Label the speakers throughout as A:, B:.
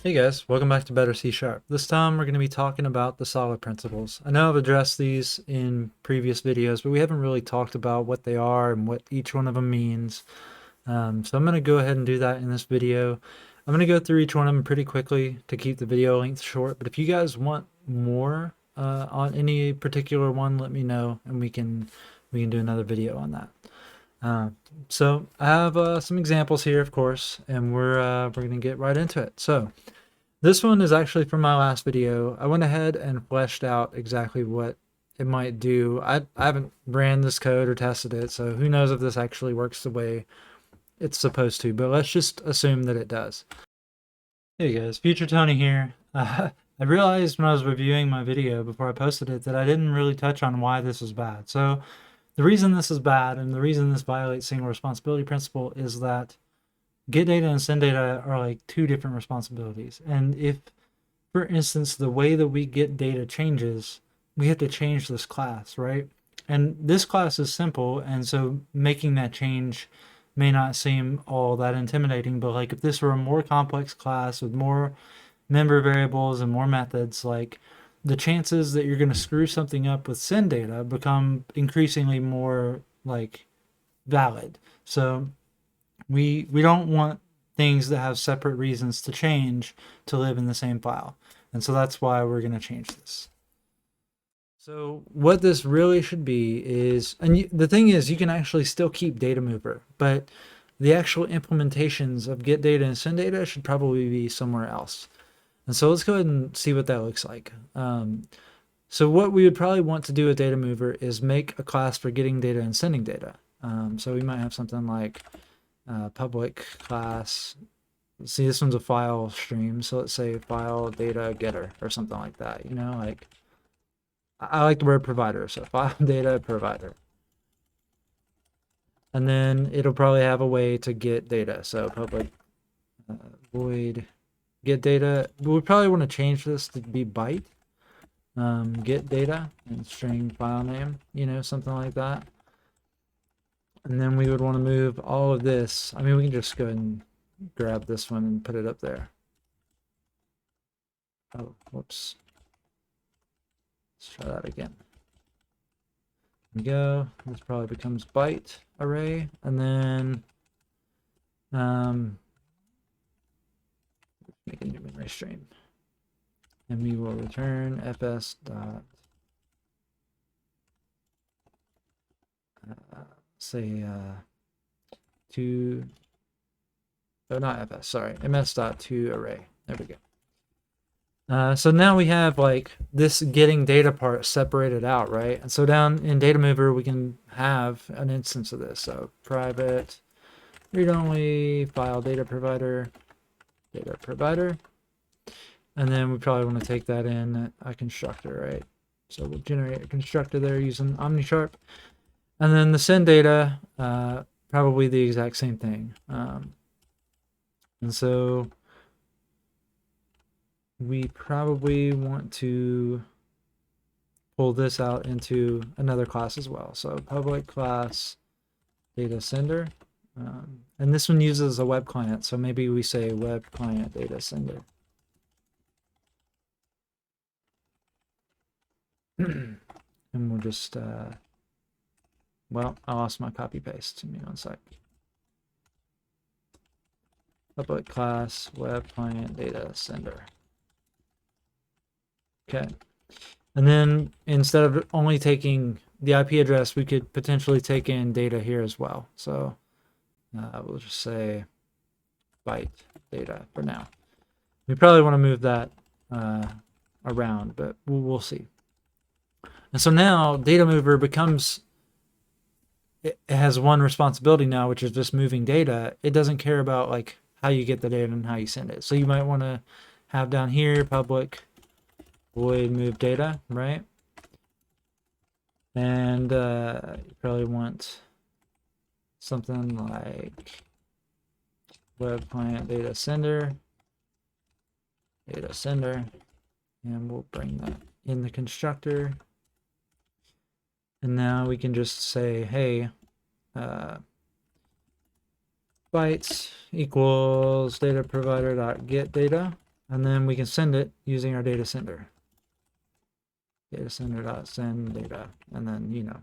A: Hey guys, welcome back to Better C Sharp. This time we're going to be talking about the solid principles. I know I've addressed these in previous videos, but we haven't really talked about what they are and what each one of them means. So I'm going to go ahead and do that in this video. I'm going to go through each one of them pretty quickly to keep the video length short, but if you guys want more on any particular one, let me know and we can do another video on that. So I have some examples here, of course, and we're going to get right into it. So this one is actually from my last video. I went ahead and fleshed out exactly what it might do. I haven't ran this code or tested it, so who knows if this actually works the way it's supposed to, but let's just assume that it does. Hey guys, Future Tony here. I realized when I was reviewing my video before I posted it that I didn't really touch on why this is bad. So the reason this is bad and the reason this violates single responsibility principle is that get data and send data are like two different responsibilities. And if, for instance, the way that we get data changes, we have to change this class, right? And this class is simple, and so making that change may not seem all that intimidating, but like if this were a more complex class with more member variables and more methods, like the chances that you're going to screw something up with send data become increasingly more like valid. So we don't want things that have separate reasons to change to live in the same file. And so that's why we're going to change this. So what this really should be is, and the thing is, you can actually still keep data mover, but the actual implementations of get data and send data should probably be somewhere else. And so let's go ahead and see what that looks like. So what we would probably want to do with data mover is make a class for getting data and sending data. So we might have something like public class. See, this one's a file stream, so let's say file data getter or something like that. You know, like I like the word provider, so file data provider. And then it'll probably have a way to get data. So public void get data. We probably want to change this to be byte. Get data and string file name, you know, something like that. And then we would want to move all of this. I mean, we can just go ahead and grab this one and put it up there. Oh, whoops. Let's try that again. There we go. This probably becomes byte array. And then make a new memory stream. And we will return fs dot say to, oh, not fs, sorry, ms.to array. There we go. So now we have like this getting data part separated out, right? And so down in data mover, we can have an instance of this. So private read-only file data provider. And then we probably want to take that in a constructor, right? So we'll generate a constructor there using OmniSharp. And then the send data, probably the exact same thing. And so we probably want to pull this out into another class as well. So public class data sender. And this one uses a web client. So maybe we say web client data sender. And we'll just, well, I lost my copy paste. Give me one sec. Public class web client data sender. Okay. And then instead of only taking the IP address, we could potentially take in data here as well. So we'll just say byte data for now. We probably want to move that around, but we'll see. And so now data mover becomes, it has one responsibility now, which is just moving data. It doesn't care about like how you get the data and how you send it. So you might want to have down here public void move data, right? And you probably want something like web client data sender, and we'll bring that in the constructor. And now we can just say, hey, bytes equals data provider dot get data. And then we can send it using our data sender. Data sender.send data. And then, you know,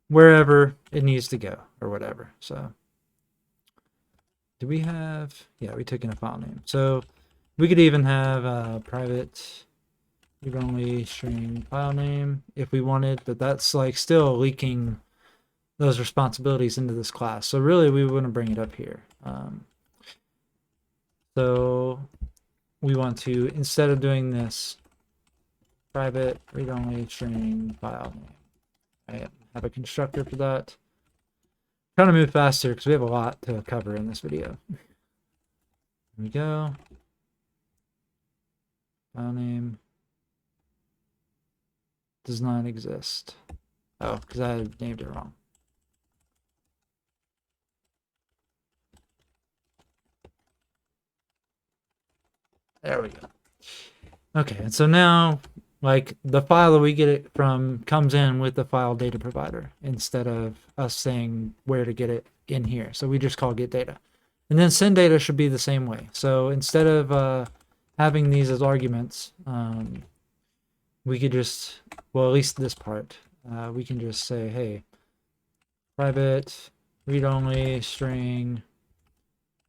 A: wherever it needs to go or whatever. So do we have, yeah, we took in a file name. So we could even have a private read-only string file name if we wanted, but that's like still leaking those responsibilities into this class. So really we want to bring it up here. So we want to, instead of doing this, private read-only string file name. I have a constructor for that. I'm trying to move faster because we have a lot to cover in this video. Here we go. File name does not exist. Oh, because I named it wrong. There we go. Okay, and so now, like, the file that we get it from comes in with the file data provider instead of us saying where to get it in here. So we just call get data. And then send data should be the same way. So instead of having these as arguments, we could just, well, at least this part, we can just say, hey, private read-only string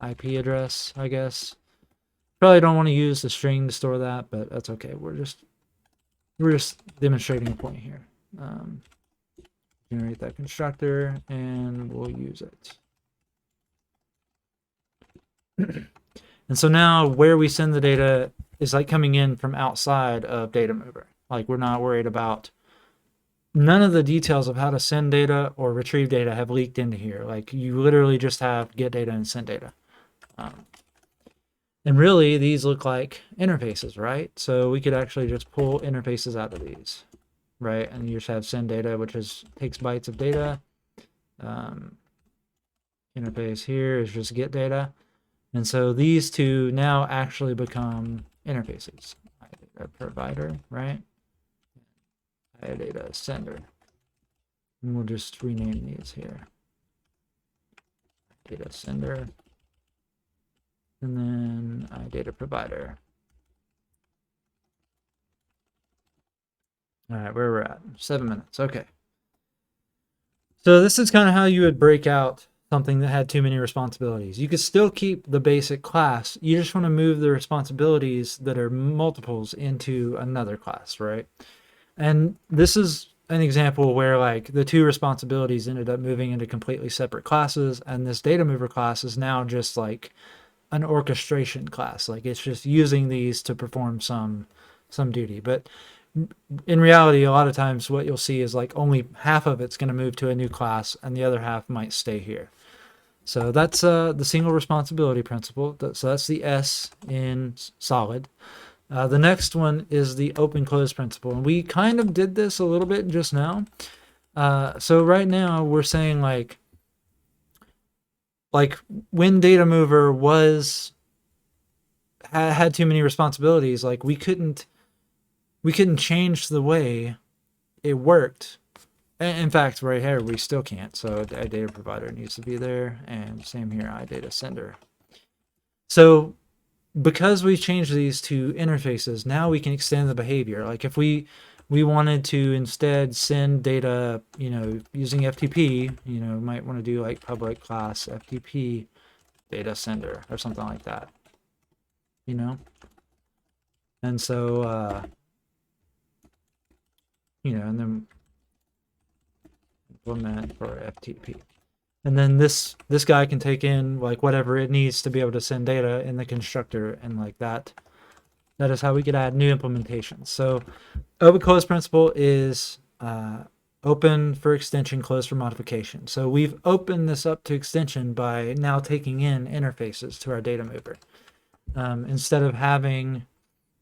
A: IP address, I guess. Probably don't want to use the string to store that, but that's okay. We're just demonstrating a point here. Generate that constructor, and we'll use it. And so now where we send the data is like coming in from outside of data mover. Like we're not worried about, none of the details of how to send data or retrieve data have leaked into here. Like you literally just have get data and send data. And really, these look like interfaces, right? So we could actually just pull interfaces out of these, right? And you just have send data, which takes bytes of data. Interface here is just get data. And so these two now actually become interfaces. iData provider, right? iData sender. And we'll just rename these here. Data sender. And then iData provider. All right, where we're at, 7 minutes. Okay. So this is kind of how you would break out something that had too many responsibilities. You could still keep the basic class. You just want to move the responsibilities that are multiples into another class, right? And this is an example where like the two responsibilities ended up moving into completely separate classes, and this data mover class is now just like an orchestration class. Like it's just using these to perform some duty. But in reality, a lot of times what you'll see is like only half of it's going to move to a new class and the other half might stay here. So that's the single responsibility principle. So that's the S in solid. The next one is the open close principle. And we kind of did this a little bit just now. So right now we're saying like when data mover had too many responsibilities, like we couldn't change the way it worked. In fact, right here we still can't. So iData provider needs to be there, and same here, iData sender. So because we changed these to interfaces, now we can extend the behavior. Like if we wanted to instead send data, you know, using FTP, you know, might want to do like public class FTP data sender or something like that, you know? And so, you know, and then implement for FTP. And then this guy can take in like whatever it needs to be able to send data in the constructor, and like that is how we could add new implementations. So open close principle is open for extension, close for modification. So we've opened this up to extension by now taking in interfaces to our data mover. Instead of having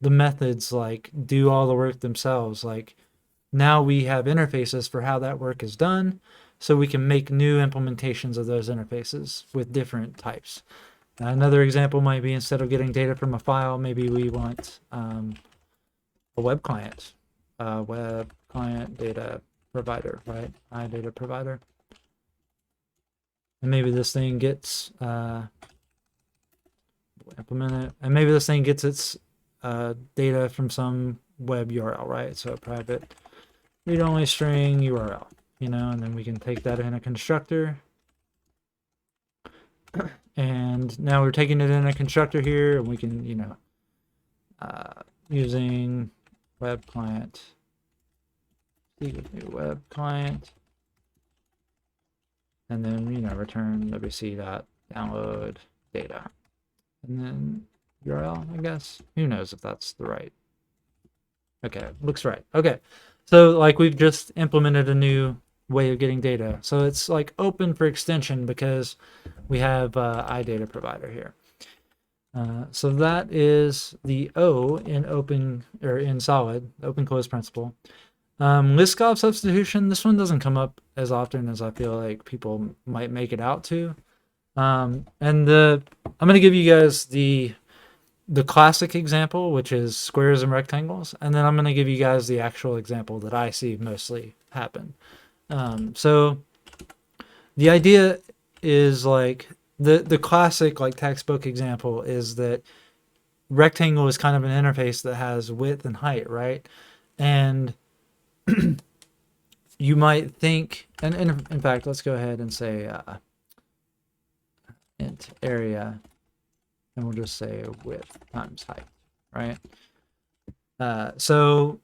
A: the methods like do all the work themselves, like now we have interfaces for how that work is done, so we can make new implementations of those interfaces with different types. Another example might be, instead of getting data from a file, maybe we want a web client data provider, right? iData provider. And maybe this thing gets implement it, and maybe this thing gets its data from some web URL, right? So a private read-only string URL, and then we can take that in a constructor. And now we're taking it in a constructor here, and we can, using web client, new web client, and then, return wc.download data. And then URL, I guess. Who knows if that's the right. Okay, looks right. Okay, so like we've just implemented a new way of getting data. So it's like open for extension because we have iData provider here. So that is the O in open or in solid, open close principle. Liskov substitution, this one doesn't come up as often as I feel like people might make it out to. And I'm going to give you guys the classic example, which is squares and rectangles, and then I'm going to give you guys the actual example that I see mostly happen. So the idea is like the classic like textbook example is that rectangle is kind of an interface that has width and height, right? And you might think, and in fact, let's go ahead and say int area, and we'll just say width times height, right? So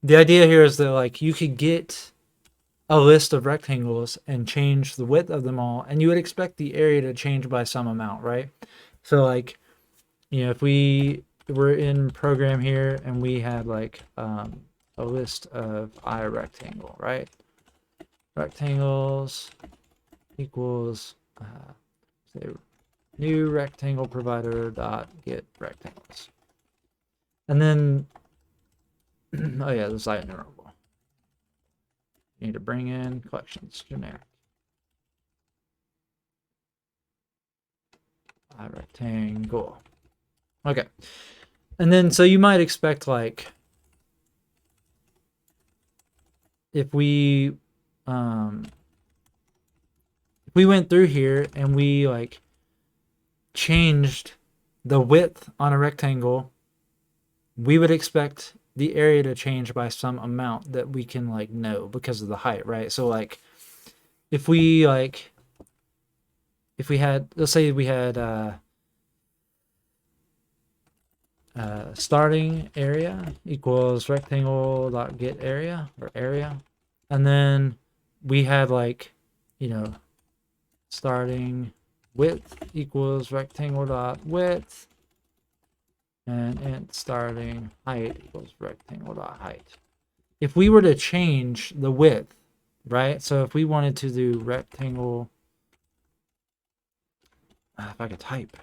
A: the idea here is that like you could get a list of rectangles and change the width of them all, and you would expect the area to change by some amount, right? So like, if we were in program here and we had like a list of rectangle, right? Rectangles equals say new rectangle provider dot get rectangles, and then oh yeah, the site enumerable. You need to bring in collections generic rectangle. Okay, and then so you might expect like if we went through here and we like changed the width on a rectangle, we would expect the area to change by some amount that we can like know because of the height, right? So like if we had, let's say we had starting area equals rectangle dot get area or area, and then we had like starting width equals rectangle dot width, and int starting height equals rectangle dot height. If we were to change the width, right? So if we wanted to do rectangle, if I could type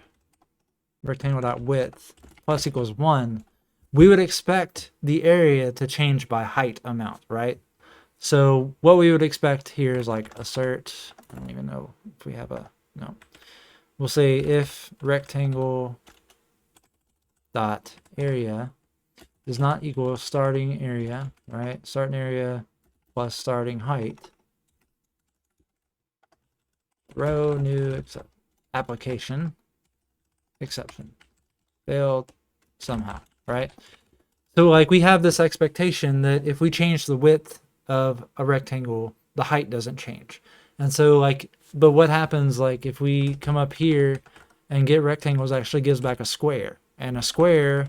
A: rectangle dot width plus equals 1, we would expect the area to change by height amount, right? So what we would expect here is like assert, I don't even know if we have no. We'll say if rectangle dot area does not equal starting area, right? Starting area plus starting height, row new application exception failed somehow, right? So like we have this expectation that if we change the width of a rectangle, the height doesn't change. And so like, but what happens like if we come up here and get rectangles actually gives back a square, and a square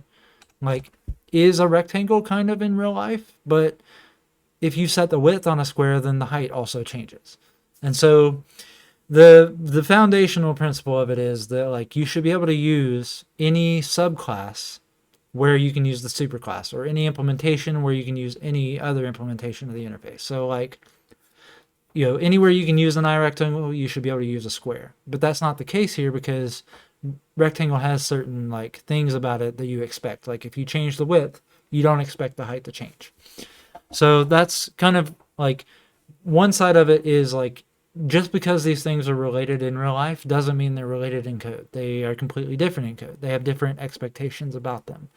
A: like is a rectangle kind of in real life, but if you set the width on a square, then the height also changes. And so the foundational principle of it is that like you should be able to use any subclass where you can use the superclass, or any implementation where you can use any other implementation of the interface. So like, anywhere you can use an iRectangle, you should be able to use a square. But that's not the case here because rectangle has certain like things about it that you expect. Like if you change the width, you don't expect the height to change. So that's kind of like one side of it is like, just because these things are related in real life doesn't mean they're related in code. They are completely different in code. They have different expectations about them.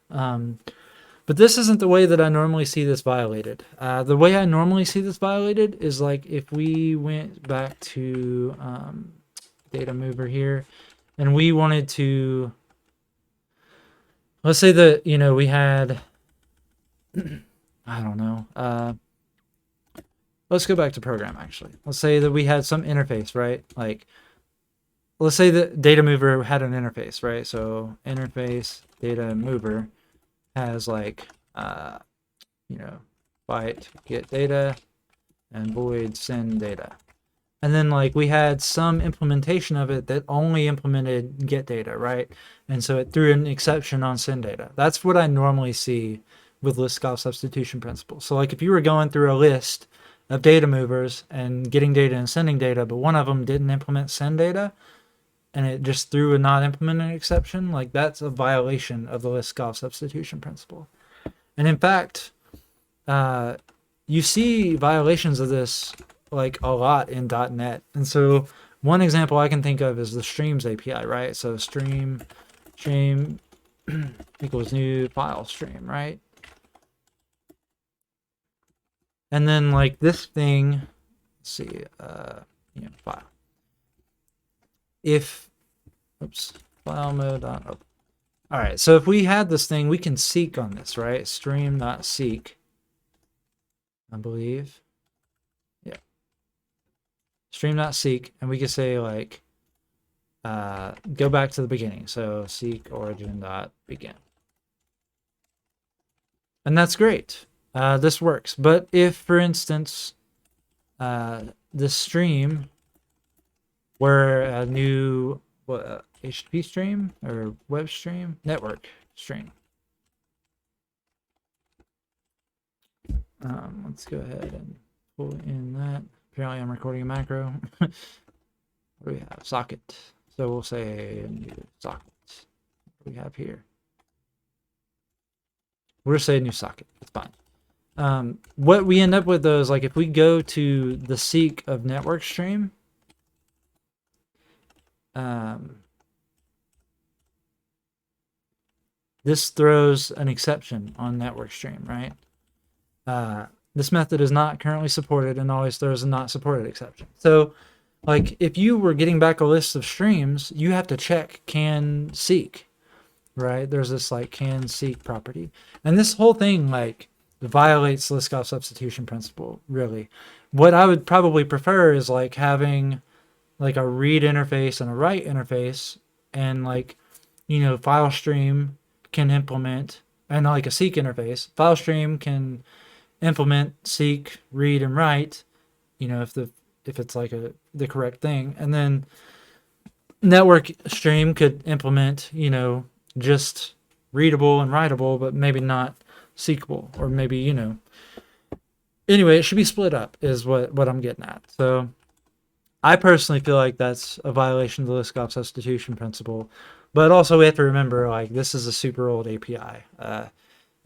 A: But this isn't the way that I normally see this violated. The way I normally see this violated is like if we went back to data mover here and we wanted to let's say that, we had, I don't know, let's go back to program actually. Let's say that we had some interface, right? Like, let's say that data mover had an interface, right? So interface data mover has like, byte get data and void send data. And then like we had some implementation of it that only implemented get data, right? And so it threw an exception on send data. That's what I normally see with Liskov substitution principle. So like if you were going through a list of data movers and getting data and sending data, but one of them didn't implement send data and it just threw a not implemented exception, like that's a violation of the Liskov substitution principle. And in fact, you see violations of this like a lot in .NET. And so one example I can think of is the streams API, right? So stream equals new file stream, right? And then like this thing, let's see, file. If, file mode on open. All right, so if we had this thing, we can seek on this, right? Stream.seek, I believe. Yeah. Stream.seek, and we could say like, go back to the beginning. So seek origin.begin. And that's great. This works. But if, for instance, the stream were a new HTTP stream or web stream, network stream. Let's go ahead and pull in that. Apparently I'm recording a macro. What do we have? Socket. So we'll say new socket. What do we have here? We'll just say new socket. It's fine. What we end up with though is like if we go to the seek of network stream, this throws an exception on network stream, right? This method is not currently supported and always throws a not supported exception. So like if you were getting back a list of streams, you have to check can seek, right? There's this like can seek property. And this whole thing like violates Liskov substitution principle, really. What I would probably prefer is like having like a read interface and a write interface, and like, file stream can implement, and like a seek interface. File stream can implement seek, read, and write, if it's like the correct thing. And then network stream could implement, just readable and writable, but maybe not seekable, or maybe, anyway, it should be split up is what I'm getting at. So I personally feel like that's a violation of the Liskov substitution principle, but also we have to remember like this is a super old API. I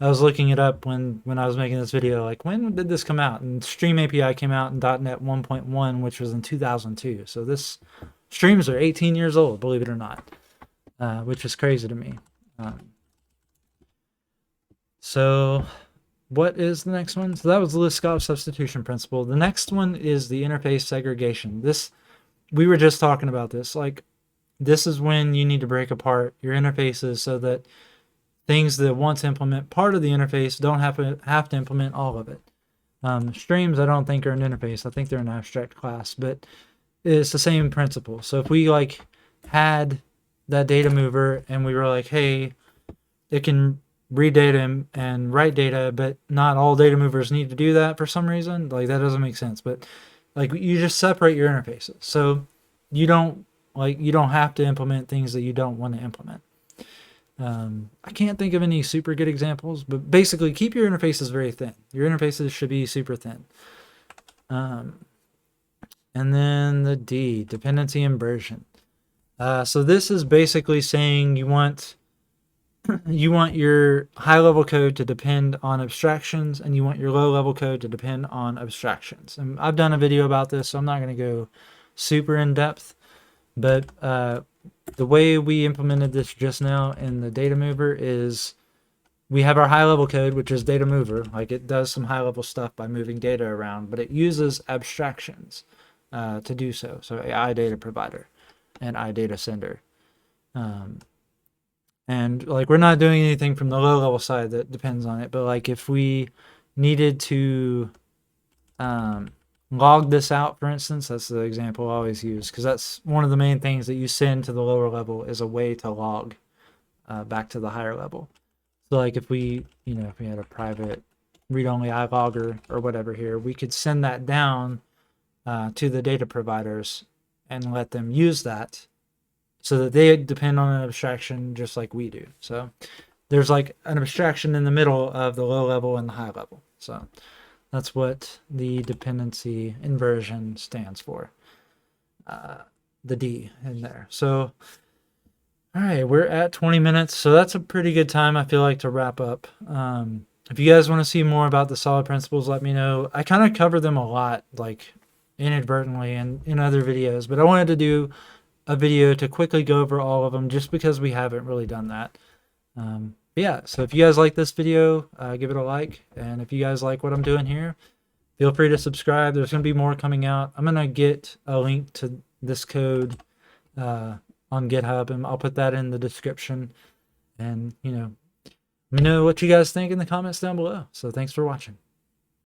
A: was looking it up when I was making this video, like when did this come out? And Stream API came out in .NET 1.1, which was in 2002. So this streams are 18 years old, believe it or not, which is crazy to me. So what is the next one? So that was the Liskov substitution principle. The next one is the interface segregation. We were just talking about this. Like, this is when you need to break apart your interfaces so that things that want to implement part of the interface don't have to implement all of it. Streams, I don't think are an interface. I think they're an abstract class, but it's the same principle. So if we like had that data mover and we were like, hey, it can read data and write data, but not all data movers need to do that for some reason. Like that doesn't make sense. But like you just separate your interfaces, so you don't have to implement things that you don't want to implement. I can't think of any super good examples, but basically keep your interfaces very thin. Your interfaces should be super thin. And then the D, dependency inversion. So this is basically saying you want your high-level code to depend on abstractions, and you want your low-level code to depend on abstractions. And I've done a video about this, so I'm not going to go super in-depth. But the way we implemented this just now in the data mover is we have our high-level code, which is data mover. Like it does some high-level stuff by moving data around, but it uses abstractions to do so. So AI data provider and iData sender. And like, we're not doing anything from the low level side that depends on it, but like if we needed to log this out, for instance, that's the example I always use, because that's one of the main things that you send to the lower level is a way to log back to the higher level. So like if we, if we had a private read-only iLogger or whatever here, we could send that down to the data providers and let them use that so that they depend on an abstraction just like we do. So there's like an abstraction in the middle of the low level and the high level. So that's what the dependency inversion stands for. The D in there. So, all right, we're at 20 minutes. So that's a pretty good time, I feel like, to wrap up. If you guys want to see more about the solid principles, let me know. I kind of cover them a lot, like inadvertently and in other videos, but I wanted to do a video to quickly go over all of them just because we haven't really done that. But yeah, so if you guys like this video, give it a like. And if you guys like what I'm doing here, feel free to subscribe. There's going to be more coming out. I'm going to get a link to this code on GitHub, and I'll put that in the description. And, let me know what you guys think in the comments down below. So thanks for watching.